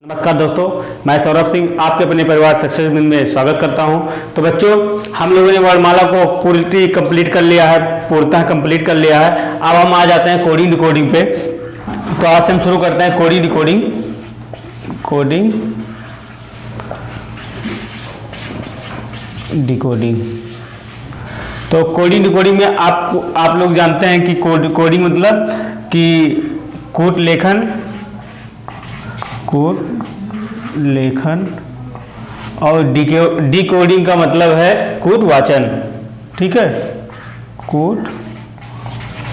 नमस्कार दोस्तों, मैं सौरभ सिंह आपके अपने परिवार सक्सेस बिन में स्वागत करता हूं। तो बच्चों, हम लोगों ने वर्णमाला को पूरी कंप्लीट कर लिया है, पूर्णतः कंप्लीट कर लिया है। अब हम आ जाते हैं कोडिंग डिकोडिंग पे। तो आज से हम शुरू करते हैं कोडिंग डिकोडिंग। Coding decoding. तो कोडिंग डिकोडिंग में आप लोग जानते हैं कि कोडिंग मतलब कि कोड लेखन और डिकोडिंग का मतलब है कोड वाचन। ठीक है, कोड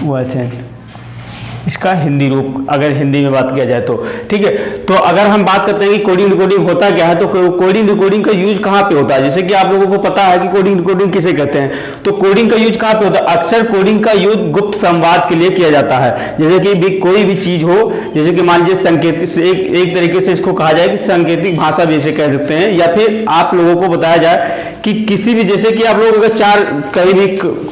वाचन इसका हिंदी रूप, अगर हिंदी में बात किया जाए तो। ठीक है, तो अगर हम बात करते हैं कि कोडिंग डिकोडिंग होता क्या है, तो कोडिंग डिकोडिंग का यूज कहाँ पे होता है। जैसे कि आप लोगों को पता है कि कोडिंग डिकोडिंग किसे कहते हैं, तो कोडिंग का यूज कहाँ पे होता है। अक्सर कोडिंग का यूज गुप्त संवाद के लिए किया जाता है। जैसे कि भी कोई भी चीज हो, जैसे कि मान लीजिए संकेतिक से एक तरीके से इसको कहा जाए कि सांकेतिक भाषा भी इसे कह सकते हैं, या फिर आप लोगों को बताया जाए कि किसी भी, जैसे कि आप लोग अगर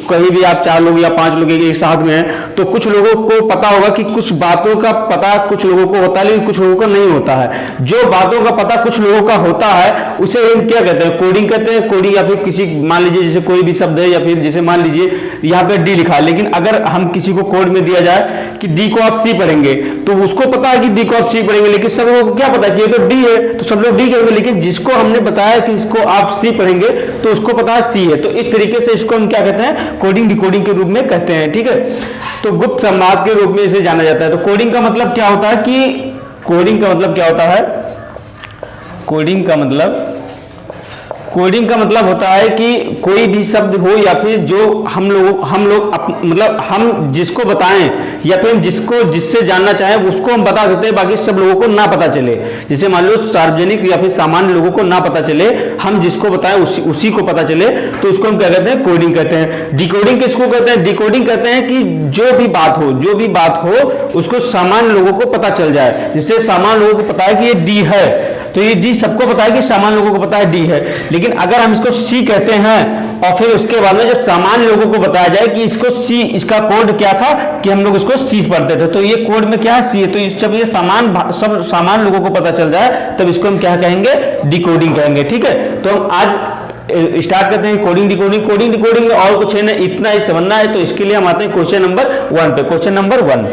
कहीं भी आप 4 लोग या 5 लोग एक साथ में हैं, तो कुछ लोगों को पता होगा कि कुछ बातों का पता कुछ लोगों को होता है, लेकिन कुछ लोगों को नहीं होता है। जो बातों का पता कुछ लोगों का होता है उसे हम क्या कहते हैं, कोडिंग कहते हैं। कोडिंग, या फिर किसी, मान लीजिए जैसे कोई भी शब्द है, या फिर जैसे मान लीजिए यहाँ पे डी लिखा है, लेकिन अगर हम किसी को कोड में दिया जाए कि डी को आप सी पढ़ेंगे, तो उसको पता है कि डी को आप सी पढ़ेंगे, लेकिन सब लोगों को क्या पता है कि ये तो डी है, तो सब लोग डी कहेंगे। लेकिन जिसको हमने बताया कि इसको आप सी पढ़ेंगे, तो उसको पता है सी है। तो इस तरीके से इसको हम क्या कहते हैं, कोडिंग डिकोडिंग के रूप में कहते हैं। ठीक है, तो गुप्त संवाद के रूप में इसे जाना जाता है। तो कोडिंग का मतलब क्या होता है कि कोडिंग का मतलब क्या होता है, कोडिंग का मतलब होता है कि कोई भी शब्द हो, या फिर जो हम लोग मतलब हम जिसको बताएं, या फिर जिससे जानना चाहें उसको हम बता सकते हैं, बाकी सब लोगों को ना पता चले। जैसे मान लो सार्वजनिक या फिर सामान्य लोगों को ना पता चले, हम जिसको बताएं उसी को पता चले, तो उसको हम क्या कहते हैं, कोडिंग कहते हैं। डिकोडिंग किसको कहते हैं, डिकोडिंग कहते हैं कि जो भी बात हो उसको सामान्य लोगों को पता चल जाए। जैसे सामान्य लोगों को पता है कि ये डी है, तो ये डी सबको पता है कि सामान्य लोगों को पता है डी है। लेकिन अगर हम इसको सी कहते हैं और फिर उसके बाद में जब सामान्य लोगों को बताया जाए कि इसको सी, इसका कोड क्या था कि हम लोग इसको सी पढ़ते थे, तो ये कोड में क्या है, सी है। तो जब ये सब सामान्य लोगों को पता चल जाए, तब इसको हम क्या कहेंगे, डिकोडिंग कहेंगे। ठीक है, तो हम आज स्टार्ट करते हैं कोडिंग डिकोडिंग। कोडिंग डिकोडिंग में और कुछ है ना, इतना ही समझना है। तो इसके लिए हम आते हैं क्वेश्चन नंबर 1 पे। क्वेश्चन नंबर 1,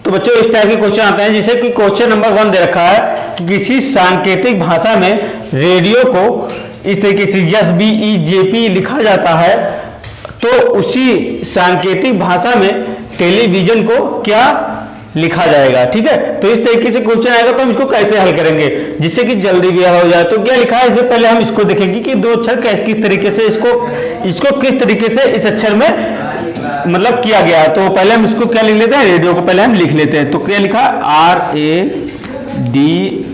तो बच्चों इस टाइप के क्वेश्चन आते हैं। जैसे कि क्वेश्चन नंबर 1 दे रखा है कि किसी सांकेतिक भाषा में रेडियो को इस तरीके से SBEJP लिखा जाता है, तो उसी सांकेतिक भाषा में टेलीविजन को क्या लिखा जाएगा। ठीक है, तो इस तरीके से क्वेश्चन आएगा, तो हम इसको कैसे हल करेंगे जिससे कि जल्दी भी हो जाए। तो क्या लिखा है, इससे पहले हम इसको देखेंगे कि 2 अक्षर किस तरीके से इसको किस तरीके से इस अक्षर में मतलब किया गया है। तो पहले हम इसको क्या लिख लेते हैं, रेडियो को पहले हम लिख लेते हैं। तो क्या लिखा, RADIO,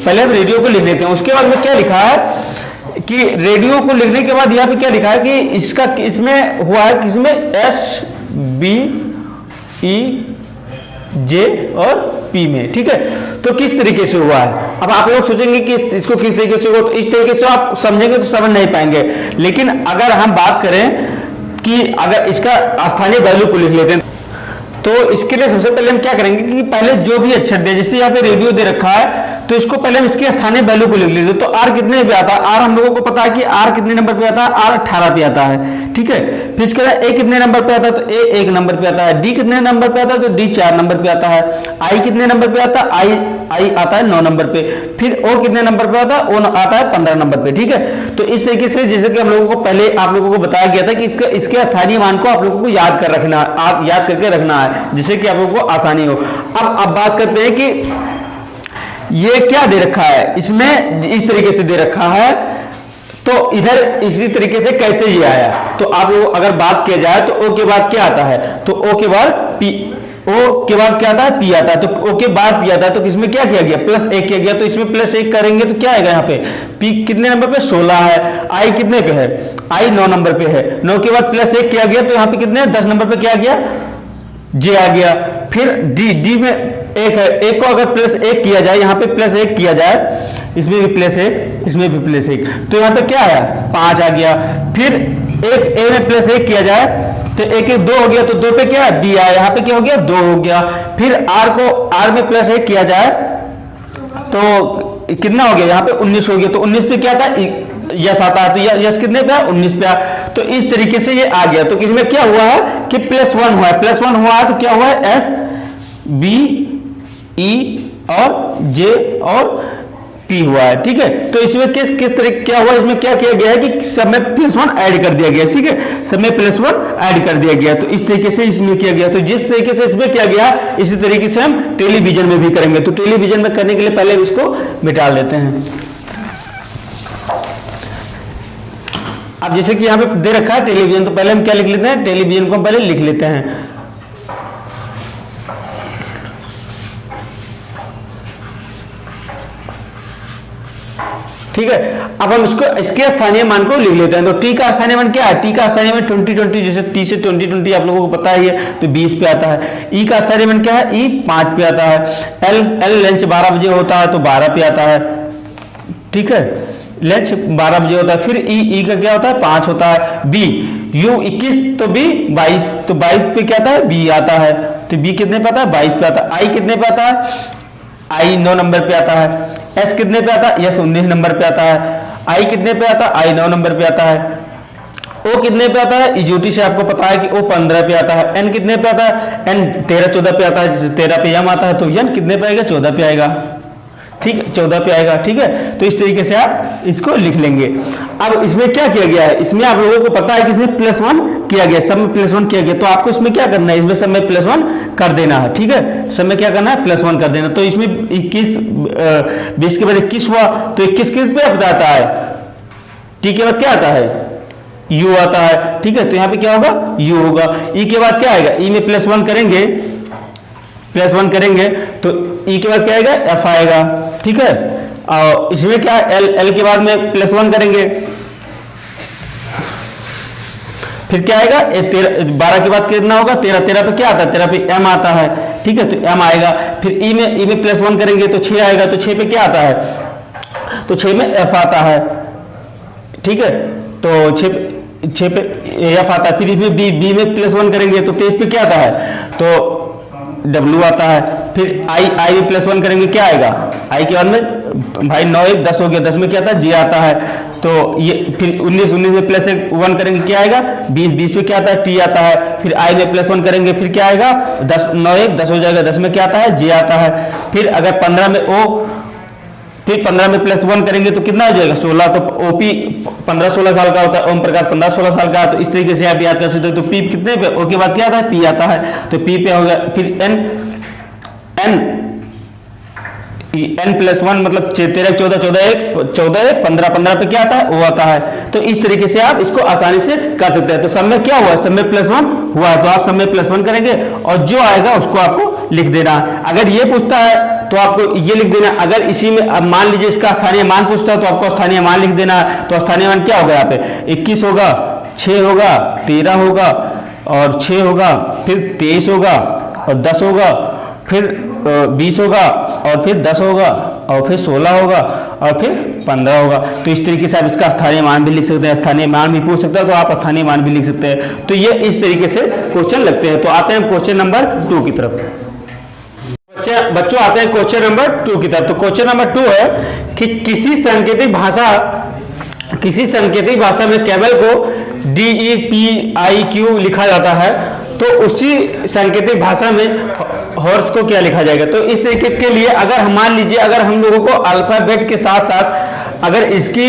पहले हम रेडियो को लिख लेते हैं। उसके बाद में क्या लिखा है कि रेडियो को लिखने के बाद यहाँ पे क्या लिखा है कि इसमें हुआ है कि इसमें SBEJ और P में। ठीक है, तो किस तरीके से हुआ है। अब आप लोग सोचेंगे कि इसको किस तरीके से हुआ, तो इस तरीके से आप समझेंगे तो समझ नहीं पाएंगे। लेकिन अगर हम बात करें कि अगर इसका स्थानीय वैल्यू को लिख लेते हैं, तो इसके लिए सबसे पहले हम क्या करेंगे कि पहले जो भी अक्षर दे, जैसे यहाँ पे रेडियो दे रखा है, तो इसको पहले हम इसके स्थानीय वैल्यू को लिख लेते हैं। तो R कितने पे आता है, R हम लोगों को पता है कि R कितने नंबर पे आता है, R 18 पे आता है। ठीक है, फिर इसके बाद A कितने नंबर पे आता है, तो A 1 नंबर पे आता है। D कितने नंबर पे आता है, तो D 4 नंबर पे आता है। I कितने नंबर पे आता है, I आता है 9 नंबर पे। फिर O कितने नंबर पे आता है, O आता है 15 नंबर पे। ठीक है, तो इस तरीके से जैसे कि हम लोगों को पहले आप लोगों को बताया गया था कि इसके स्थानीय मान को आप लोगों को याद करके रखना है, जिससे कि आप लोगों को आसानी हो। अब बात करते हैं कि ये क्या दे रखा है, इसमें इस तरीके से दे रखा है, तो इधर इसी तरीके से कैसे ये आया। तो आप लोग अगर बात किया जाए तो O के बाद क्या आता है, तो O के बाद P, O के बाद क्या आता है, P आता है। तो O के बाद P आता है, तो इसमें क्या किया गया, +1 किया गया। तो इसमें +1 करेंगे तो क्या आएगा, यहाँ पे P कितने नंबर पे, 16 है। I कितने पे है, I 9 नंबर पे है। 9 के बाद +1 किया गया, तो यहाँ पे कितने, 10 नंबर पे क्या आ गया, J आ गया। फिर D में 1 है, 1 को अगर +1 किया जाए, यहाँ पे +1 किया जाए, इसमें भी +1, इसमें भी +1, तो यहाँ पे क्या आया, 5 आ गया। फिर A में +1 किया जाए तो एक एक 2 हो गया, तो 2 पे क्या है बी आया, यहाँ पे क्या हो गया 2 हो गया। फिर आर को आर में प्लस 1 किया जाए तो कितना हो गया, यहाँ पे 19 हो गया। तो 19 पे क्या था यस आता है, तो यस कितने पे 19 पे। तो इस तरीके से ये आ गया। तो इसमें क्या हुआ है कि +1 हुआ है, +1 हुआ है तो क्या हुआ है एस बी ई और जे और पी हुआ है, ठीक है। तो इसमें किस तरीके क्या हुआ, इसमें क्या किया गया है कि सब में +1 ऐड कर दिया गया, ठीक है, सब में +1 ऐड कर दिया गया। तो इस तरीके से इसमें किया गया। तो जिस तरीके से इसमें किया गया इसी तरीके से हम टेलीविजन में भी करेंगे। तो टेलीविजन में करने के लिए पहले इसको मिटा लेते हैं। अब जैसे कि यहाँ पे दे रखा है टेलीविजन, तो पहले हम क्या लिख लेते हैं, टेलीविजन को हम पहले लिख लेते हैं। ठीक है, अब हम इसके स्थानीय मान को लिख लेते हैं। तो टी का स्थानीय मान क्या है, टी का स्थानीय मान 20 जैसे टी से 20 आप लोगों को पता ही है, तो 20 पे आता है। ई का स्थानीय मान क्या है, ई 5 पे आता है। एल लंच 12 बजे होता है तो 12 पे आता है, ठीक है, लंच 12 बजे होता है। फिर ई का क्या होता है 5 होता है। बी यू 21 तो बी 22, तो 22 पे क्या आता है बी आता है। तो बी कितने पे आता है 22 पे आता है। आई कितने पे आता है, आई 9 नंबर पे आता है। एस कितने पे आता है, एस 19 नंबर पे आता है। आई कितने पे आता है, आई 9 नंबर पे आता है। ओ कितने पे आता है, इजोटी से आपको पता है कि ओ 15 पे आता है। एन कितने पे आता है, एन 13-14 पे आता है। जैसे 13 पे यम आता है तो यन कितने पे आएगा 14 पे आएगा, ठीक है, 14 पे आएगा, ठीक है। तो इस तरीके से आप इसको लिख लेंगे। अब इसमें क्या किया गया है, इसमें आप लोगों को पता है कि इसमें +1 किया गया, सब में +1 किया गया। तो आपको इसमें क्या करना है, इसमें सब में +1 कर देना है, ठीक है, सब में क्या करना है +1 कर देना। तो इसमें 20 के बाद 21 हुआ, तो 21 किस पे बताता है, टी के बाद क्या आता है यू आता है, ठीक है। तो यहाँ पे क्या होगा यू होगा। ई के बाद क्या आएगा, ई में +1 करेंगे, +1 करेंगे तो ई के बाद क्या आएगा एफ आएगा, ठीक है। और इसमें क्या एल के बाद में +1 करेंगे, फिर क्या आएगा 12 के बाद कितना होगा 13 पे क्या आता है 13 पे एम आता है, ठीक है, तो एम आएगा। फिर ई में +1 करेंगे तो 6 आएगा, तो 6 पे क्या आता है, तो 6 में एफ आता है, ठीक है। तो 6 पे एफ आता है। फिर इसमें बी में +1 करेंगे तो 23 पे क्या आता है, तो W आता है। फिर आई में +1 करेंगे क्या आएगा, आई के बाद में भाई 9 1 10 हो गया, 10 में क्या आता है J आता है। तो ये फिर 19 में +1 करेंगे क्या आएगा 20 पे क्या आता है T आता है। फिर आई में +1 करेंगे फिर क्या आएगा 10 9 1 10 हो जाएगा, 10 में क्या आता है J आता है। फिर अगर 15 में O, फिर 15 में +1 करेंगे तो कितना हो जाएगा 16। तो ओपी 15-16 साल का होता है, ओम प्रकाश 15-16 साल का। तो इस तरीके से आप याद कर सकते हो। तो पी कितने पे, ओ के बाद क्या आता है पी आता है, तो पी पे हो गया। फिर एन +1 मतलब 13 14 14 1 15 पे क्या आता है ओ आता है। तो इस तरीके से आप इसको आसानी से कर सकते हैं। तो सब में क्या हुआ, सब में +1 हुआ है, तो आप सब में +1 करेंगे और जो आएगा उसको आपको लिख देना। अगर ये पूछता है तो आपको ये लिख देना। अगर इसी में अब मान लीजिए इसका स्थानीय मान पूछता है तो आपको स्थानीय मान लिख देना। तो स्थानीय मान क्या होगा, यहाँ पे 21 होगा, 6 होगा, 13 होगा और 6 होगा, फिर 23 होगा और 10 होगा, फिर 20 होगा और फिर 10 होगा और फिर 16 होगा और फिर 15 होगा। तो इस तरीके से आप इसका स्थानीय मान भी लिख सकते हैं, स्थानीय मान भी पूछ सकते हैं तो आप स्थानीय मान भी लिख सकते हैं। तो ये इस तरीके से क्वेश्चन लगते हैं। तो आते हैं क्वेश्चन नंबर 2 की तरफ। बच्चों आते हैं क्वेश्चन नंबर 2 की तरफ। तो क्वेश्चन नंबर 2 है कि किसी सांकेतिक भाषा में केवल को DEPIQ लिखा जाता है, तो उसी सांकेतिक भाषा में हॉर्स को क्या लिखा जाएगा। तो इस तरीके के लिए अगर हम मान लीजिए अगर हम लोगों को अल्फाबेट के साथ साथ अगर इसकी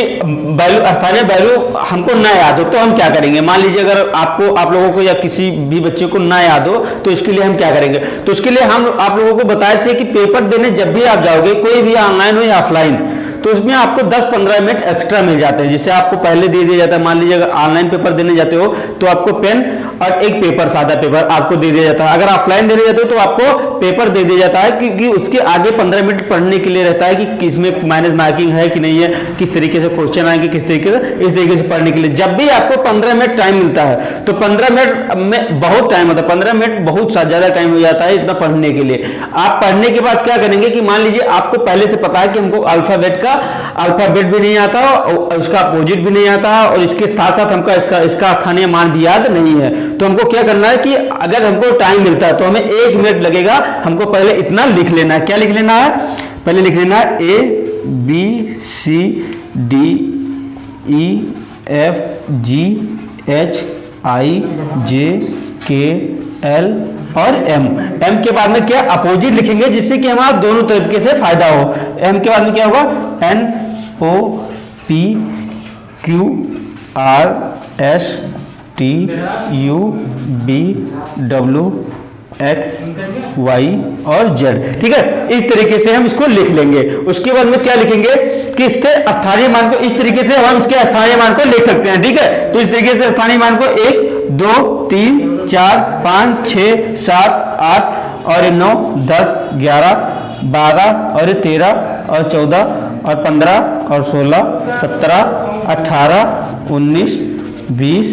वैल्यू स्थानीय वैल्यू हमको ना याद हो तो हम क्या करेंगे। मान लीजिए अगर आप लोगों को या किसी भी बच्चे को ना याद हो तो इसके लिए हम क्या करेंगे। तो इसके लिए हम आप लोगों को बताए थे कि पेपर देने जब भी आप जाओगे, कोई भी ऑनलाइन हो या ऑफलाइन, तो उसमें आपको 10-15 मिनट एक्स्ट्रा मिल जाते हैं। जिससे आपको पहले दे दिया जाता है, मान लीजिए अगर ऑनलाइन पेपर देने जाते हो तो आपको पेन और एक पेपर, सादा पेपर आपको दे दिया जाता है। अगर ऑफलाइन देने जाते हो तो आपको पेपर दे दिया जाता है क्योंकि उसके आगे 15 मिनट पढ़ने के लिए रहता है कि किसमें माइनस मार्किंग है कि नहीं है, किस तरीके से क्वेश्चन आएंगे, किस तरीके से, इस तरीके से पढ़ने के लिए जब भी आपको 15 मिनट टाइम मिलता है तो 15 मिनट में बहुत टाइम होता है, 15 मिनट बहुत ज्यादा टाइम हो जाता है इतना पढ़ने के लिए। आप पढ़ने के बाद क्या करेंगे कि मान लीजिए आपको पहले से पता है कि हमको अल्फाबेट का अल्फाबेट भी नहीं आता और उसका अपोजिट भी नहीं आता और इसके साथ साथ हमको इसका स्थानीय मान भी याद नहीं है। तो हमको क्या करना है कि अगर हमको टाइम मिलता है तो हमें 1 मिनट लगेगा, हमको पहले इतना लिख लेना है। क्या लिख लेना है? पहले लिख लेना है ABCDEFGHIJKL और M के बाद में क्या अपोजिट लिखेंगे जिससे कि हमारा दोनों तरीके से फायदा हो। M के बाद में क्या होगा? NOPQRSTUVWXY और Z। ठीक है, इस तरीके से हम इसको लिख लेंगे। उसके बाद में क्या लिखेंगे कि इसके स्थानीय मान को इस तरीके से हम इसके स्थानीय मान को लिख सकते हैं। ठीक है, तो इस तरीके से स्थानीय मान को 1 2 3 4 5 6 7 8 और 9 10 11 12 और 13 और 14 और 15 और 16 17 18 19 20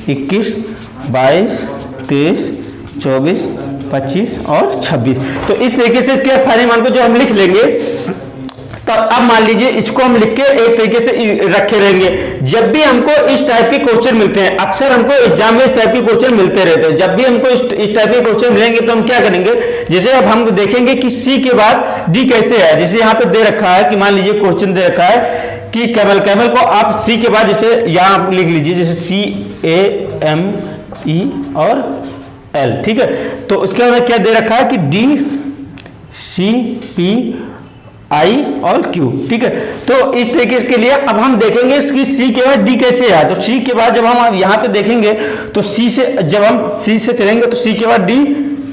21 22 23 24 25 और 26। तो इस तरीके से इसके स्थानीय मान को जो हम लिख लेंगे, तो अब मान लीजिए इसको हम लिख के एक तरीके से रखे रहेंगे। जब भी हमको इस टाइप के क्वेश्चन मिलते हैं, अक्सर हमको एग्जाम में इस टाइप के क्वेश्चन मिलते रहते हैं, जब भी हमको इस टाइप के क्वेश्चन मिलेंगे तो हम क्या करेंगे, जैसे अब हम देखेंगे कि सी के बाद डी कैसे है। जैसे यहाँ पे दे रखा है कि मान लीजिए क्वेश्चन दे रखा है कि कैमल को आप सी के बाद जैसे यहाँ लिख लीजिए जैसे CAME और L। ठीक है, तो उसके बाद क्या दे रखा है कि DCPI और Q। ठीक है, तो इस तरीके के लिए अब हम देखेंगे कि सी के बाद डी कैसे है। तो सी के बाद जब हम यहाँ पे देखेंगे तो जब हम सी से चलेंगे तो सी के बाद डी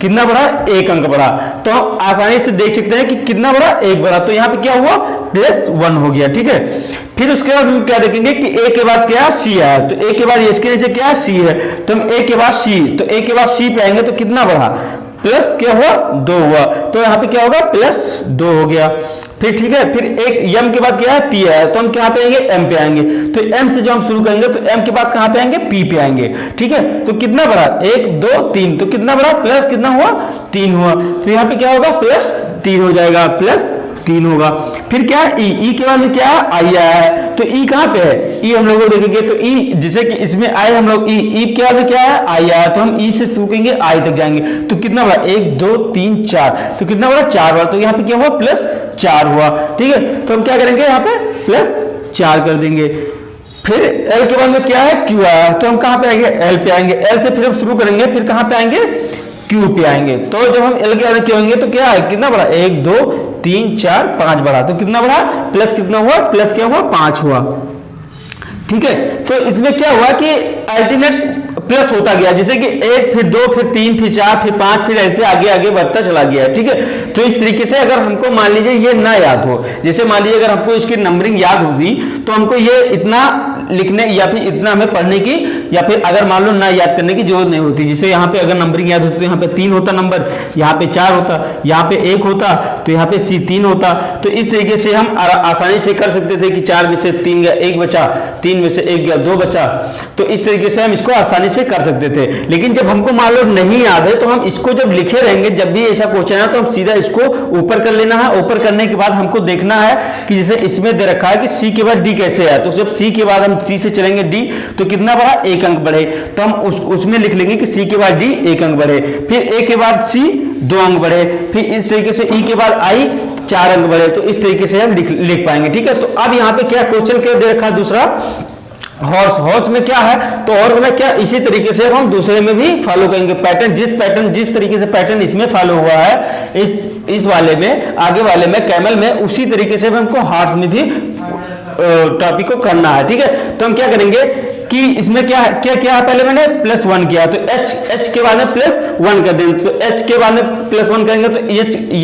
कितना बढ़ा? 1 अंक बढ़ा। तो हम आसानी से देख सकते हैं कि कितना बढ़ा? 1 बढ़ा। तो यहाँ पे क्या हुआ? +1 हो गया। ठीक है, फिर उसके बाद हम क्या देखेंगे कि ए के बाद क्या? सी है। तो ए के बाद इसके नीचे क्या? सी है। तो हम ए के बाद सी, तो ए के बाद सी पे आएंगे तो कितना बढ़ा? प्लस क्या हुआ? 2 हुआ। तो यहाँ पे क्या होगा? +2 हो गया। फिर ठीक है, फिर एक एम के बाद क्या है? पी है। तो हम कहाँ पे आएंगे? एम पे आएंगे। तो एम से जो हम शुरू करेंगे तो एम के बाद कहाँ पे आएंगे? पी पे आएंगे। ठीक है, तो कितना बढ़ा? 1 2 3। तो कितना बढ़ा? प्लस कितना हुआ? 3 हुआ। तो यहाँ पे क्या होगा? +3 हो जाएगा, +3 होगा। फिर क्या है? ई के बाद में क्या है? आई आया है। तो ई कहाँ पे है? ई हम लोग देखेंगे तो ई जैसे कि इसमें आए हम लोग ई के बाद में क्या है? आई आया। तो हम ई से शुरू करेंगे आई तक जाएंगे। तो कितना बढ़ा? 1 2 3 4। तो कितना बढ़ा? 4 बढ़ा। तो यहाँ पे क्या हुआ? +4 हुआ। ठीक है, तो हम क्या करेंगे? यहाँ पे +4 कर देंगे। फिर एल के बाद में क्या है? क्यू आया। तो हम कहाँ पे आएंगे? एल पे आएंगे। एल से फिर हम शुरू करेंगे, फिर कहाँ पे आएंगे? क्यू पे आएंगे। तो जब हम एल के बाद क्यू आएंगे तो क्या है? कितना बढ़ा? 1 2 3 4 5 बढ़ा। तो कितना बढ़ा? प्लस कितना हुआ? प्लस क्या हुआ? 5 हुआ। ठीक है, तो इसमें क्या हुआ कि अल्टरनेट प्लस होता गया, जैसे कि 1 फिर 2 फिर 3 फिर 4 फिर 5 फिर ऐसे आगे आगे बढ़ता चला गया। ठीक है, तो इस तरीके से अगर हमको मान लीजिए ये ना याद हो, जैसे मान लीजिए अगर हमको इसकी नंबरिंग याद होगी तो हमको ये इतना लिखने या फिर इतना हमें पढ़ने की या फिर अगर मान लो ना याद करने की जरूरत नहीं होती। जैसे यहाँ पे अगर नंबरिंग याद होती तो यहाँ पे 3 होता नंबर, यहाँ पे 4 होता, यहाँ पे 1 होता, तो यहाँ पे C3 होता। तो इस तरीके से हम आसानी से कर सकते थे कि 4 में से 3 गया 1 बचा, 3 में से 1 गया 2 बचा। तो इस तरीके से हम इसको आसानी से कर सकते थे। लेकिन जब हमको मान लो नहीं याद है तो हम इसको जब लिखे रहेंगे, जब भी ऐसा क्वेश्चन है तो हम सीधा इसको ऊपर कर लेना है। ऊपर करने के बाद हमको देखना है कि जैसे इसमें दे रखा है कि C के बाद D कैसे है। तो जब C के बाद हम C से चलेंगे D तो कितना बढ़ा? 1 अंक बढ़े। तो हम उसमें लिख लेंगे कि C के बाद D 1 अंक बढ़े, फिर A के बाद C 2 अंक बढ़े, फिर इस तरीके से E के बाद I 4 अंक बढ़े। तो इस तरीके से हम लिख पाएंगे। ठीक है, तो अब यहाँ पे क्या क्वेश्चन क्या दे रखा है? दूसरा हॉर्स में क्या है? तो हॉर्स में क्या इसी तरीके से हम दूसरे में भी फॉलो करेंगे पैटर्न, जिस तरीके से पैटर्न इसमें फॉलो हुआ है इस वाले में, आगे वाले में कैमल में, उसी तरीके से हमको हॉर्स में भी टॉपिक को करना है। ठीक है, तो हम क्या करेंगे कि इसमें क्या है? पहले मैंने +1 किया तो H के बाद में +1 कर देंगे। तो H के बाद में +1 करेंगे तो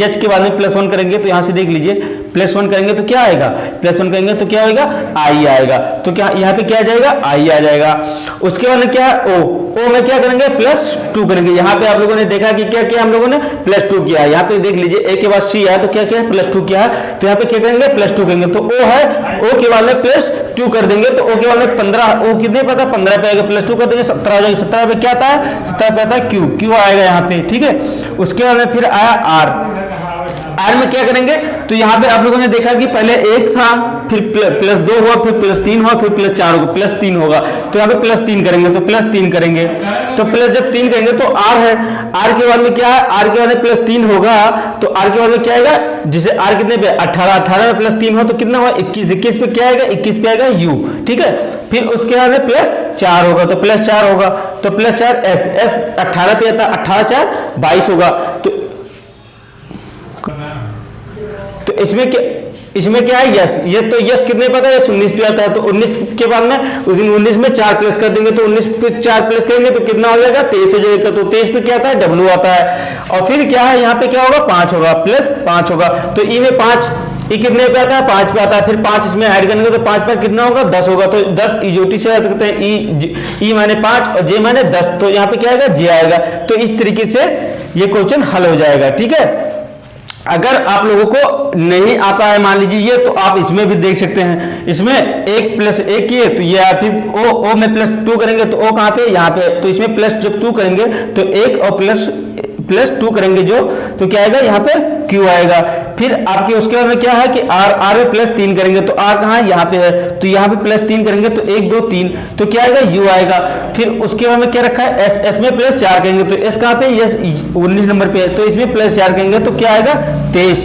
H के बाद में +1 करेंगे। तो यहाँ से देख लीजिए +1 करेंगे तो क्या आएगा? +1 करेंगे तो क्या होगा? I आएगा। तो क्या यहाँ पे क्या आ जाएगा? I आ जाएगा। उसके बाद में क्या है? O में क्या करेंगे? +2 करेंगे। यहाँ पे आप लोगों ने देखा कि क्या किया हम लोगों ने? +2 किया। यहाँ पे देख लीजिए A के बाद C है तो क्या किया? +2 किया है। तो यहाँ पे क्या करेंगे? +2 करेंगे। तो O है, O के बाद में +2 कर देंगे। तो O के बाद में 15, O कितने पता? 15 पे आएगा, +2 कर देंगे 17 आ जाएगा। 17 पे क्या आता है? 17 पे आता है Q आएगा यहाँ पे। ठीक है, उसके बाद में फिर आया R। आर में क्या करेंगे, तो यहाँ पे आप लोगों ने देखा कि पहले 1 था, फिर प्लस 2 हुआ, फिर प्लस 3 हुआ, फिर प्लस 4 होगा, प्लस 3 होगा, तो यहाँ पे प्लस 3 करेंगे, तो प्लस 3 करेंगे, तो प्लस जब 3 करेंगे तो आर है, आर के बाद में क्या है, आर के बाद में प्लस 3 होगा, तो आर के बाद में क्या आएगा, जिसे आर कितने पे 18, 18 में प्लस 3 हो तो कितना हुआ 21, 21 पे क्या आएगा, 21 पे आएगा यू, ठीक है। फिर उसके बाद में प्लस 4 होगा, तो प्लस 4 होगा, तो प्लस 4 एस, एस 18 पे आता है, 18 4 22 होगा, तो इसमें क्या है यस, ये तो यस कितने पे आता है, 19 पे आता है, तो 19 के बाद में उस दिन 19 में 4 प्लस कर देंगे, तो 19 पे 4 प्लस करेंगे तो कितना हो जाएगा 23 हो जाएगा, तो 23 पे क्या आता है डब्ल्यू आता है, और फिर क्या है यहाँ पे क्या होगा 5 होगा, प्लस 5 होगा, तो ई में 5, ई कितने पे आता है 5 पे आता है, फिर 5 इसमें ऐड करेंगे तो 5 पर कितना होगा 10 होगा, तो 10 इजोटी से याद करते हैं, ई माने 5 और जे माने 10, तो यहाँ पे क्या आएगा जे आएगा, तो इस तरीके से ये क्वेश्चन हल हो जाएगा, ठीक है। अगर आप लोगों को नहीं आता है मान लीजिए ये, तो आप इसमें भी देख सकते हैं, इसमें 1 प्लस 1 किए तो ये फिर ओ में प्लस 2 करेंगे तो ओ कहाँ पे यहाँ पे, तो इसमें प्लस जब 2 करेंगे तो 1 और प्लस 2 करेंगे जो, तो क्या आएगा यहाँ पे क्यू आएगा, फिर आपके उसके बाद में क्या है कि आर में प्लस 3 करेंगे तो आर कहाँ है यहाँ पे है, तो यहाँ पे प्लस 3 करेंगे तो 1 2 3, तो क्या आएगा यू आएगा, फिर उसके बाद में क्या रखा है एस, एस में प्लस 4 करेंगे तो एस कहाँ पे यस 19 नंबर पे है, तो इसमें प्लस 4 करेंगे तो क्या आएगा 23,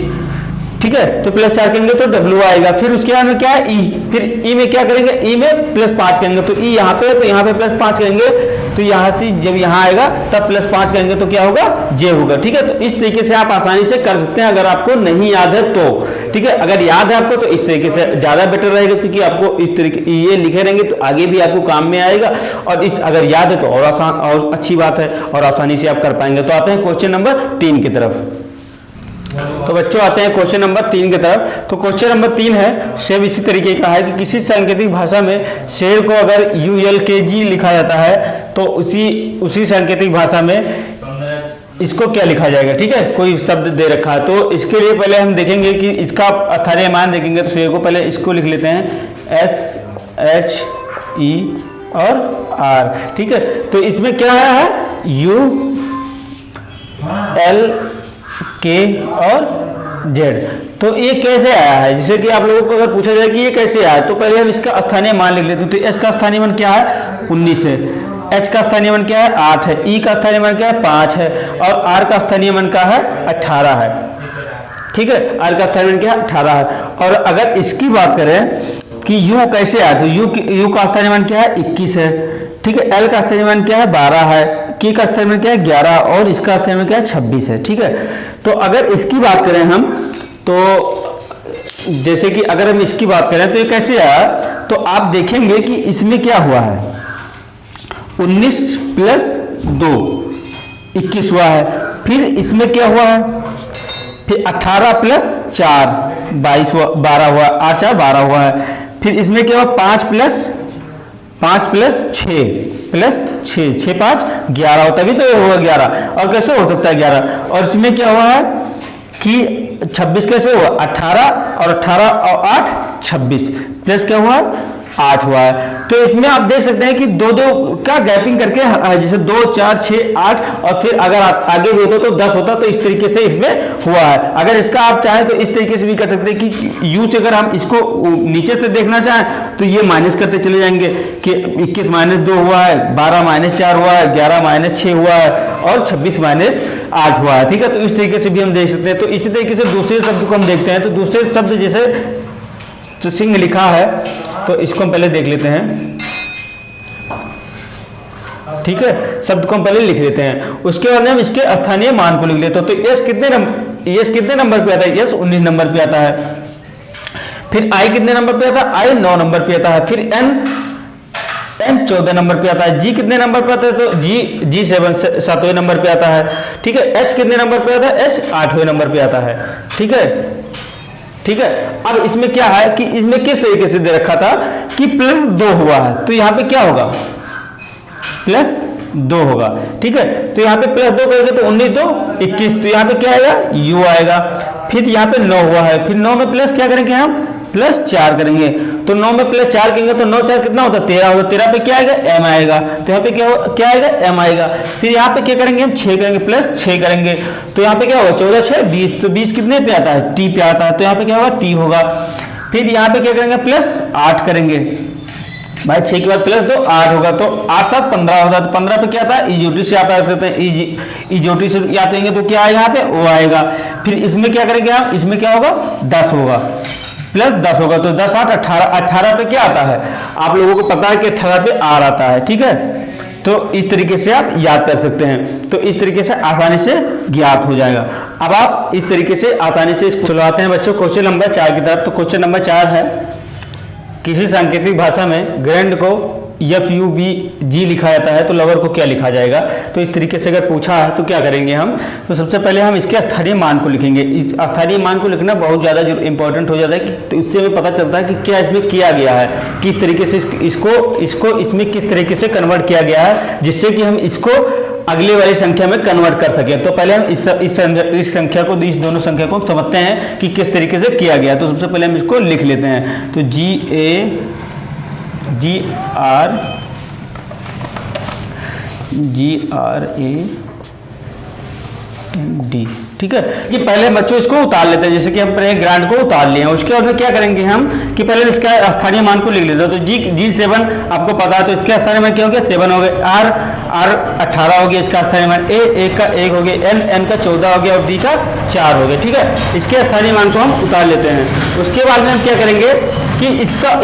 ठीक है, तो प्लस 4 करेंगे तो डब्ल्यू आएगा, फिर उसके बाद में क्या है ई, फिर ई में क्या करेंगे, ई में प्लस 5 करेंगे तो ई यहाँ पे है, तो यहाँ पे प्लस 5 करेंगे, तो यहाँ से जब यहाँ आएगा तब प्लस 5 करेंगे तो क्या होगा जे होगा, ठीक है। तो इस तरीके से आप आसानी से कर सकते हैं अगर आपको नहीं याद है तो, ठीक है। अगर याद है आपको तो इस तरीके से ज्यादा बेटर रहेगा, क्योंकि आपको इस तरीके ये लिखे रहेंगे तो आगे भी आपको काम में आएगा, और इस अगर याद है तो और आसान और अच्छी बात है और आसानी से आप कर पाएंगे। तो आते हैं क्वेश्चन नंबर 3 की तरफ। तो बच्चों आते हैं क्वेश्चन नंबर 3 की तरफ। तो क्वेश्चन नंबर 3 है सेम इसी तरीके का है कि किसी सांकेतिक भाषा में शेर को अगर ULKG लिखा जाता है तो उसी सांकेतिक भाषा में इसको क्या लिखा जाएगा, ठीक है। कोई शब्द दे रखा है तो इसके लिए पहले हम देखेंगे कि इसका स्थानीय मान देखेंगे, तो शेर को पहले इसको लिख लेते हैं SHE और R, ठीक है। तो इसमें क्या है ULK और Z। तो ये कैसे आया है, जैसे कि आप लोगों को अगर पूछा जाए कि ये कैसे आया, तो पहले हम इसका स्थानीय मान लिख लेते हैं। तो S का स्थानीय मान क्या है 19 है, H का स्थानीय मान क्या है 8 है, E का स्थानीय मान क्या है 5 है, और R का स्थानीय मान क्या है 18 है, ठीक है। R का स्थानीय मान क्या है 18 है। और अगर इसकी बात करें कि U कैसे आया, तो U का स्थानीय मान क्या है 21 है, ठीक है। L का स्थानीय मान क्या है 12 है, K का स्थानीय मान क्या है 11 और इसका स्थानीय मान क्या है 26 है, ठीक है। तो अगर इसकी बात करें हम, तो जैसे कि अगर हम इसकी बात करें तो ये कैसे आया, तो आप देखेंगे कि इसमें क्या हुआ है 19 प्लस 2 21 हुआ है, फिर इसमें क्या हुआ है, फिर 18 प्लस 4 22 हुआ, 12 हुआ, 8 4 12 हुआ है, फिर इसमें क्या हुआ 5 प्लस 6 प्लस 6 6 5 11 हो, तभी तो ये हुआ 11, और कैसे हो सकता है 11। और इसमें क्या हुआ है कि 26 कैसे हुआ 18 और 8 26 प्लस क्या हुआ 8 हुआ है। तो इसमें आप देख सकते हैं कि दो का गैपिंग करके जैसे 2 4 6 8 और फिर अगर आगे भी होता तो 10 होता, तो इस तरीके से इसमें हुआ है। अगर इसका आप चाहें तो इस तरीके से भी कर सकते हैं कि यू से अगर हम इसको नीचे से देखना चाहें तो ये माइनस करते चले जाएंगे कि 21 - 2 हुआ है, 12 - 4 हुआ है, 11 - 6 हुआ है और 26 - 8 हुआ है, ठीक है। तो इस तरीके से भी हम देख सकते हैं। तो इसी तरीके से दूसरे शब्द को हम देखते हैं। तो दूसरे शब्द जैसे तो सिंह लिखा है, तो इसको हम पहले देख लेते हैं, ठीक है। शब्द को हम पहले लिख लेते हैं, उसके बाद हम इसके स्थानीय मान को लिख लेते हैं। तो यस कितने नंबर पे आता है, यस 19 नंबर पे आता है। फिर आई कितने नंबर पे आता है, आई 9 नंबर पे आता है। फिर एन 14 नंबर पे आता है। जी कितने नंबर पे आता है, तो जी 7वें नंबर पे आता है, ठीक है। एच कितने नंबर पे आता है, एच 8वें नंबर पे आता है, ठीक है, ठीक है। अब इसमें क्या है कि इसमें किस तरीके से दे रखा था कि प्लस 2 हुआ है, तो यहां पे क्या होगा प्लस 2 होगा, ठीक है। तो यहाँ पे प्लस 2 करेंगे तो 19 2 21, तो यहाँ पे क्या आएगा यू आएगा। फिर यहाँ पे 9 हुआ है, फिर 9 में प्लस क्या करेंगे हम प्लस 4 करेंगे, तो 9 में प्लस 4 करेंगे तो 9 4 कितना होता है 13 होगा, 13 पे क्या आएगा m आएगा, तो यहाँ पे क्या आएगा m आएगा। फिर यहाँ पे क्या करेंगे हम 6 करेंगे प्लस 6 करेंगे तो यहाँ पे क्या होगा 14 6 20, तो 20 कितने पे आता है t पे आता है, तो यहाँ पे क्या होगा t होगा। फिर यहाँ पे क्या करेंगे प्लस 8 करेंगे भाई, 6 के बाद प्लस 2 8 होगा, तो 8 7 15 होगा, तो 15 पे क्या आता है इजोटी से आप याद करते हैं, इजोटी से याद करेंगे तो क्या आएगा यहाँ पे ओ आएगा। फिर इसमें क्या करेंगे आप, इसमें क्या होगा 10 होगा प्लस 10 होगा, तो 10 8 18, 18 पे क्या आता है आप लोगों को पता है कि 18 पे आर आता है, ठीक है। तो इस तरीके से आप याद कर सकते हैं, तो इस तरीके से आसानी से ज्ञात हो जाएगा। अब आप इस तरीके से आसानी से इसको चलवाते हैं बच्चों क्वेश्चन नंबर 4 की तरफ। तो क्वेश्चन नंबर 4 है, किसी सांकेतिक भाषा में ग्रैंड को FUVG लिखा जाता है तो लवर को क्या लिखा जाएगा। तो इस तरीके से अगर पूछा है तो क्या करेंगे हम, तो सबसे पहले हम इसके स्थानीय मान को लिखेंगे। इस स्थानीय मान को लिखना बहुत ज़्यादा इंपॉर्टेंट हो जाता है कि तो इससे हमें पता चलता है कि क्या इसमें किया गया है, किस तरीके से इसको इसमें किस तरीके से कन्वर्ट किया गया है, जिससे कि हम इसको अगले वाली संख्या में कन्वर्ट कर सके। तो पहले हम इस संख्या को, इस दोनों संख्या को समझते हैं कि किस तरीके से किया गया। तो सबसे पहले हम इसको लिख लेते हैं, तो GRAND, ठीक है। ये पहले बच्चों इसको उतार लेते हैं, जैसे कि हम पहले ग्रांड को उतार लिए हैं, उसके बाद क्या करेंगे हम कि पहले इसका स्थानीय मान को लिख लेते हैं। तो G7 आपको पता है, तो इसके स्थानीय मान क्या हो गया 7 हो गए, R 18 हो गया, इसका स्थानीय मान A का 1 हो गया, N का 14 हो गया और D का 4 हो गया, ठीक है। इसके स्थानीय मान को हम उतार लेते हैं। उसके बाद में हम क्या करेंगे कि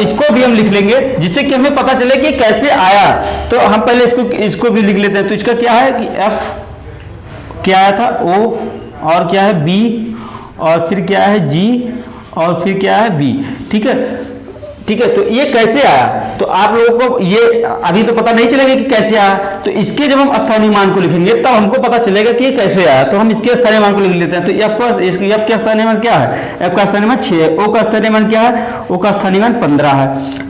इसको भी हम लिख लेंगे, जिससे कि हमें पता चले कि कैसे आया। तो हम पहले इसको भी लिख लेते हैं। तो इसका क्या है कि F क्या आया था O, और क्या है B, और फिर क्या है G, और फिर क्या है B, ठीक है। तो ये कैसे आया, तो आप लोगों को ये अभी तो पता नहीं चलेगा कि कैसे आया, तो इसके जब हम स्थानीय मान को लिखेंगे तब हमको पता चलेगा कि ये कैसे आया। तो हम इसके स्थानीय मान को लिख लेते हैं। तो F का स्थानीय मान क्या है, F का स्थानीय मान 6 है, O का स्थानीय मान क्या है, O का स्थानीय मान 15 है,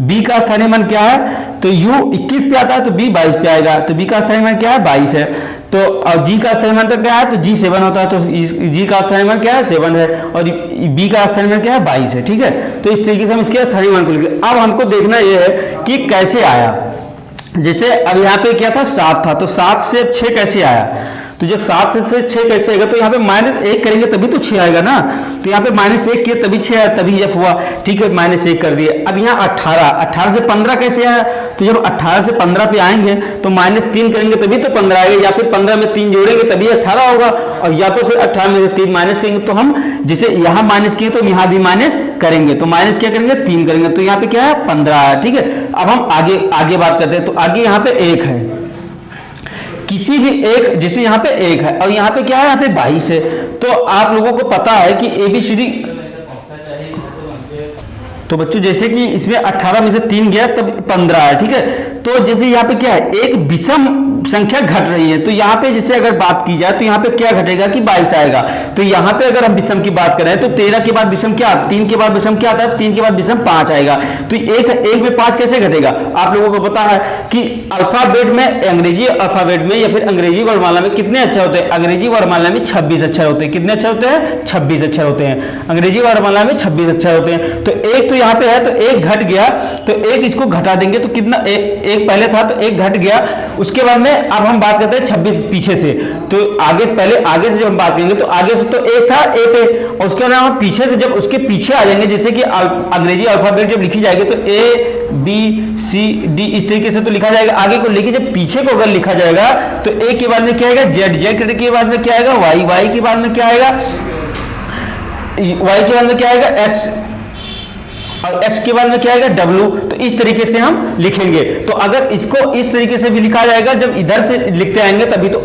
B का स्थानीय मान क्या है, तो U 21 पे आता है, तो B 22 पे आएगा, तो B का स्थानीय मान क्या है 22 है। तो और G का स्थानीय मान तो क्या है, तो G 7 होता है, तो G का स्थानीय मान क्या है 7 है, और B का स्थानीय मान क्या है 22 है, ठीक है। तो इस तरीके से हम इसके स्थानीय मान को लिख लें। अब हमको देखना यह है कि कैसे आया। जैसे अब यहाँ पे क्या था 7 था, तो 7 से 6 कैसे आया, तो जब 7 से 6 कैसे आएगा, तो यहाँ पे -1 करेंगे तभी तो 6 आएगा ना। तो यहाँ पे -1 किया तभी 6 आया, तभी F हुआ, ठीक है, -1 कर दिए। अब यहाँ 18 से 15 कैसे आया, तो जब 18 से 15 पे आएंगे तो -3 करेंगे तभी तो 15 आएगा, या फिर 15 में 3 जोड़ेंगे तभी 18 होगा, और या तो फिर 18 में से 3 माइनस करेंगे। तो हम जैसे यहाँ माइनस किए तो यहाँ भी माइनस करेंगे, तो माइनस क्या करेंगे 3 करेंगे, तो यहाँ पे क्या है 15 है, ठीक है। अब हम आगे बात करते हैं। तो आगे यहाँ पे 1 है, किसी भी एक, जैसे यहाँ पे 1 है और यहाँ पे क्या है, यहाँ पे 22 है। तो आप लोगों को पता है कि ABCD, तो बच्चों जैसे कि इसमें 18 में से 3 गया तब 15 है, ठीक है। तो जैसे यहाँ पे क्या है, एक विषम संख्या घट रही है, तो यहाँ पे जैसे अगर बात की जाए तो यहाँ पे क्या घटेगा कि 22 आएगा। तो यहाँ पे अगर हम विषम की बात करें तो 13 के बाद विषम क्या, 3 के बाद विषम क्या आता है, 3 के बाद विषम 5 आएगा। तो एक में 5 कैसे घटेगा, आप लोगों को पता है कि अल्फाबेट में, अंग्रेजी अल्फाबेट में या फिर अंग्रेजी वर्णमाला में कितने अक्षर होते हैं, अंग्रेजी वर्णमाला में 26 अक्षर होते हैं। कितने अक्षर होते हैं, 26 अक्षर होते हैं, अंग्रेजी वर्णमाला में 26 अक्षर होते हैं। तो एक तो यहाँ पे है, तो एक घट गया, तो एक इसको घटा देंगे तो कितना, एक पहले था तो एक घट गया। उसके बाद में अब हम बात करते हैं 26 पीछे से, तो आगे से जब हम बात करेंगे तो आगे से तो एक था ए पे, और उसके अलावा पीछे से जब उसके पीछे आ जाएंगे, जैसे कि अंग्रेजी अल्फाबेट जब लिखी जाएगी तो ABCD इस तरीके से तो लिखा जाएगा आगे को, लेकिन जब पीछे को अगर लिखा जाएगा तो ए के बाद में क्या आएगा Z के बाद में क्या आएगा Y के बाद में क्या आएगा Y के बाद में क्या आएगा X, और X के बाद में क्या आएगा W। तो इस तरीके से हम लिखेंगे। तो अगर इसको इस तरीके से भी लिखा जाएगा, जब इधर से लिखते आएंगे तभी तो,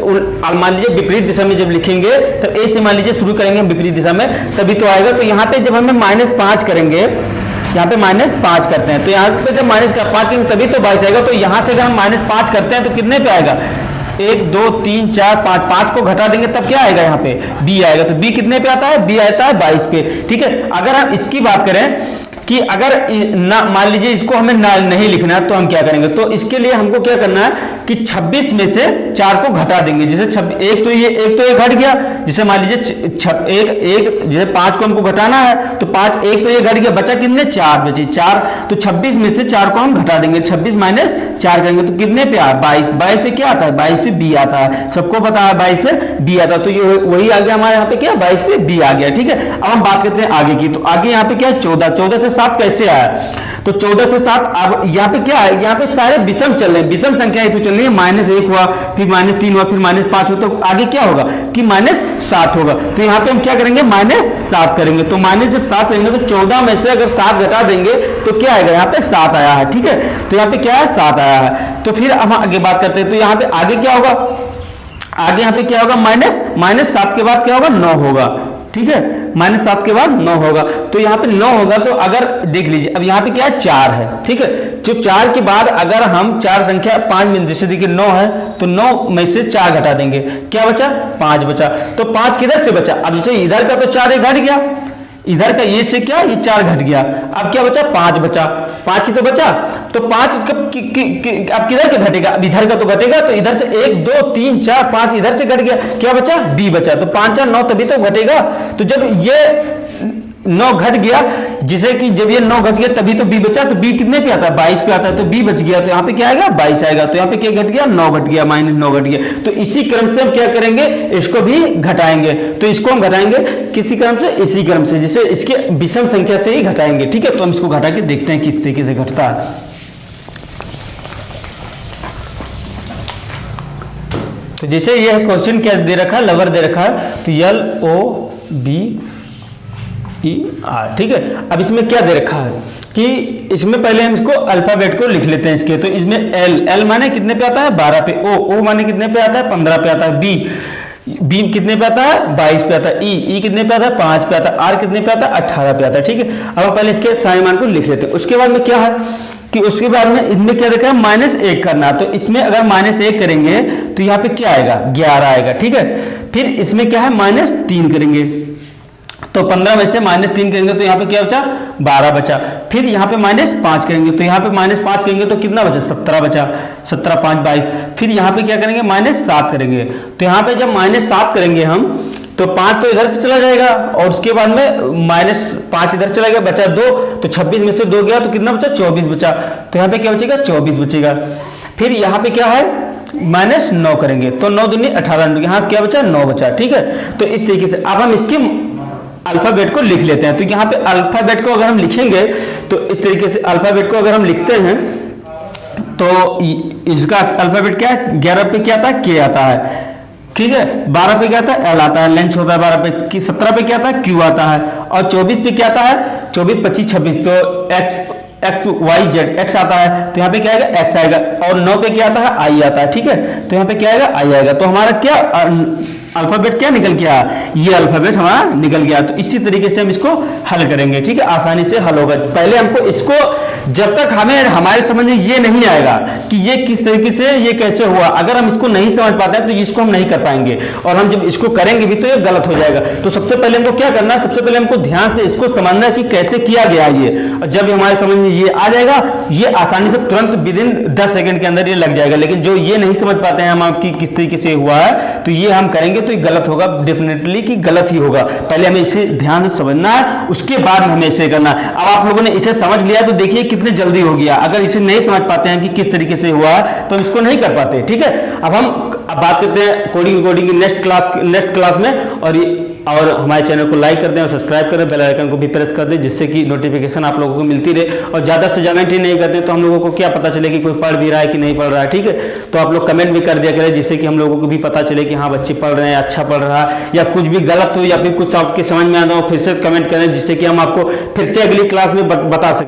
मान लीजिए विपरीत दिशा में जब लिखेंगे तब A से मान लीजिए शुरू करेंगे विपरीत दिशा में, तभी तो आएगा। तो यहाँ पे जब हमें -5 करेंगे, यहाँ पे -5 करते हैं, तो यहाँ पे जब -5 करेंगे तभी तो 22 आएगा। तो यहाँ से अगर हम -5 करते हैं तो कितने पे आएगा, 1 2 3 4 5, 5 को घटा देंगे तब क्या आएगा, यहाँ पे B आएगा। तो B कितने पे आता है, B आता है 22 पे, ठीक है। अगर हम इसकी बात करें कि अगर ना मान लीजिए इसको हमें ना नहीं लिखना है तो हम क्या करेंगे, तो इसके लिए हमको क्या करना है कि 26 में से 4 को घटा देंगे। जैसे एक तो ये घट गया, जैसे मान लीजिए जैसे 5 को हमको घटाना है तो 5 एक तो ये घट गया, बचा कितने 4 बचे 4, तो 26 में से 4 को हम घटा देंगे, 26 माइनस 4 करेंगे तो कितने पे आ 22 पे क्या आता है 22 पे बी आता है, सबको पता है 22 पे बी आता है, तो ये वही आ गया हमारे यहाँ पे क्या 22 पे बी आ गया। ठीक है, अब हम बात करते हैं आगे की, तो आगे यहाँ पे क्या है 14 से 7 कैसे आया, तो 14 से 7 अब यहाँ पे क्या है, यहाँ पे सारे विषम चल रहे हैं, विषम संख्या तो चल रही है, -1 हुआ, फिर -3 हुआ, फिर -5 हुआ, तो आगे क्या होगा कि -7 होगा। तो यहाँ पे हम क्या करेंगे -7 करेंगे, तो माइनस जब 7 करेंगे तो 14 में से अगर 7 घटा देंगे तो क्या आएगा, यहाँ पे 7 आया है। ठीक है, तो यहाँ पे क्या है 7 आया है। तो फिर हम आगे बात करते हैं, तो यहाँ पे आगे क्या होगा, आगे यहाँ पे क्या होगा -7 के बाद क्या होगा 9 होगा। ठीक है, -7 के बाद 9 होगा, तो यहाँ पे 9 होगा, तो अगर देख लीजिए अब यहाँ पे क्या है 4 है। ठीक है, जो 4 के बाद अगर हम 4 संख्या 5 में, जैसे देखिए 9 है तो 9 में से 4 घटा देंगे, क्या बचा 5 बचा, तो 5 किधर से बचा, अब जैसे इधर का तो 4 घट गया, इधर का ये से क्या ये 4 घट गया, अब क्या बचा 5 बचा, 5 ही तो बचा, तो 5 अब किधर का घटेगा, अब इधर का तो घटेगा, तो इधर से 1 2 3 4 5 इधर से घट गया, क्या बचा बी बचा, तो 5 4 9 तभी तो घटेगा। तो जब ये 9 घट गया, जिसे कि जब ये 9 घट गया तभी तो बी बचा, तो बी कितने पे आता है 22 पे आता है, तो बी बच गया, तो यहाँ पे क्या आएगा 22 आएगा, तो यहाँ पे क्या घट गया 9 घट गया, -9 घट गया। तो इसी क्रम से हम क्या करेंगे, इसको भी घटाएंगे, तो इसको हम घटाएंगे किसी क्रम से, इसी क्रम से, जिसे इसके विषम संख्या से ही घटाएंगे। ठीक है, तो हम इसको घटा के देखते हैं किस तरीके से घटता है। तो जैसे यह क्वेश्चन क्या दे रखा है, लवर दे रखा है, तो LOVER। ठीक है, अब इसमें क्या दे रखा है कि इसमें पहले हम इसको अल्फाबेट को लिख लेते हैं इसके, तो इसमें L माने कितने पे आता है 12 पे, O माने कितने पे आता है 15 पे आता है, B कितने पे आता है 22 पे आता है, E कितने पे आता है 5 पे आता है, R कितने पे आता है 18 पे आता है। ठीक है, अब हम पहले इसके सारे मान को लिख लेते हैं। उसके बाद में क्या है कि उसके बाद में इनमें क्या देखा है -1 करना, तो इसमें अगर -1 करेंगे तो यहाँ पे क्या आएगा 11 आएगा। ठीक है, फिर इसमें क्या है -3 करेंगे, तो 15 में से -3 करेंगे तो यहाँ पे क्या बचा 12 बचा, फिर यहाँ पे -5 करेंगे, तो यहाँ पे -5 करेंगे तो कितना बचा 17 बचा, 17 5 22, फिर यहाँ पे क्या करेंगे -7 करेंगे, तो यहाँ पे जब -7 करेंगे हम तो 5 तो इधर से चला जाएगा, और उसके बाद में -5 इधर चला गया, बचा 2, तो 26 में से 2 गया तो कितना बचा 24 बचा, तो यहाँ पे क्या बचेगा 24 बचेगा। फिर यहाँ पे क्या है -9 करेंगे, तो 9 दूनी 18, यहाँ क्या बचा 9 बचा। ठीक है, तो इस तरीके से अब हम इसके अल्फाबेट को लिख लेते हैं। तो यहाँ पे अल्फाबेट को अगर हम लिखेंगे तो इस तरीके से अल्फाबेट को अगर हम लिखते हैं तो इसका अल्फाबेट क्या है, 11 पे क्या आता है K आता है, ठीक है, 12 पे क्या आता है L आता है, लेंथ होता है 12 पे, 17 पे क्या आता है Q आता है, और 24 पे क्या आता है 24 25 26, तो X Y Z X आता है, तो यहाँ पे क्या आएगा X आएगा, और 9 पे क्या आता है I आता है। ठीक है, तो यहाँ पे क्या आएगा I आएगा, तो हमारा क्या अल्फाबेट क्या निकल गया, ये अल्फाबेट हमारा निकल गया। तो इसी तरीके से हम इसको हल करेंगे। ठीक है, आसानी से हल होगा। पहले हमको इसको, जब तक हमें हमारे समझ में ये नहीं आएगा कि ये किस तरीके से ये कैसे हुआ, अगर हम इसको नहीं समझ पाते हैं तो इसको हम नहीं कर पाएंगे, और हम जब इसको करेंगे भी तो ये गलत हो जाएगा। तो सबसे पहले हमको क्या करना है, सबसे पहले हमको ध्यान से इसको समझना है कि कैसे किया गया ये, और जब हमारे समझ में ये आ जाएगा, ये आसानी से तुरंत विदिन 10 सेकंड के अंदर ये लग जाएगा। लेकिन जो ये नहीं समझ पाते हैं हम आपकी किस तरीके से हुआ है, तो ये हम करेंगे तो ये गलत होगा, डेफिनेटली कि गलत ही होगा। पहले हमें इसे ध्यान से समझना है, उसके बाद हमें इसे करना है। अब आप लोगों ने इसे समझ लिया तो देखिए कितने जल्दी हो गया। अगर इसे नहीं समझ पाते हैं कि किस तरीके से हुआ है तो हम इसको नहीं कर पाते। ठीक है, अब हम बात करते हैं कोडिंग की नेक्स्ट क्लास में, और हमारे चैनल को लाइक कर दें और सब्सक्राइब करें, बेल आइकन को भी प्रेस कर दें, जिससे कि नोटिफिकेशन आप लोगों को मिलती रहे। और ज़्यादा से ज़्यादा नहीं करते तो हम लोगों को क्या पता चले कि कोई पढ़ भी रहा है कि नहीं पढ़ रहा है। ठीक है, तो आप लोग कमेंट भी कर दिया करें, जिससे कि हम लोगों को भी पता चले कि हाँ बच्चे पढ़ रहे हैं, अच्छा पढ़ रहा है, या कुछ भी गलत हो या फिर कुछ आपके समझ में आता हो फिर से कमेंट करें, जिससे कि हम आपको फिर से अगली क्लास में बता सकें।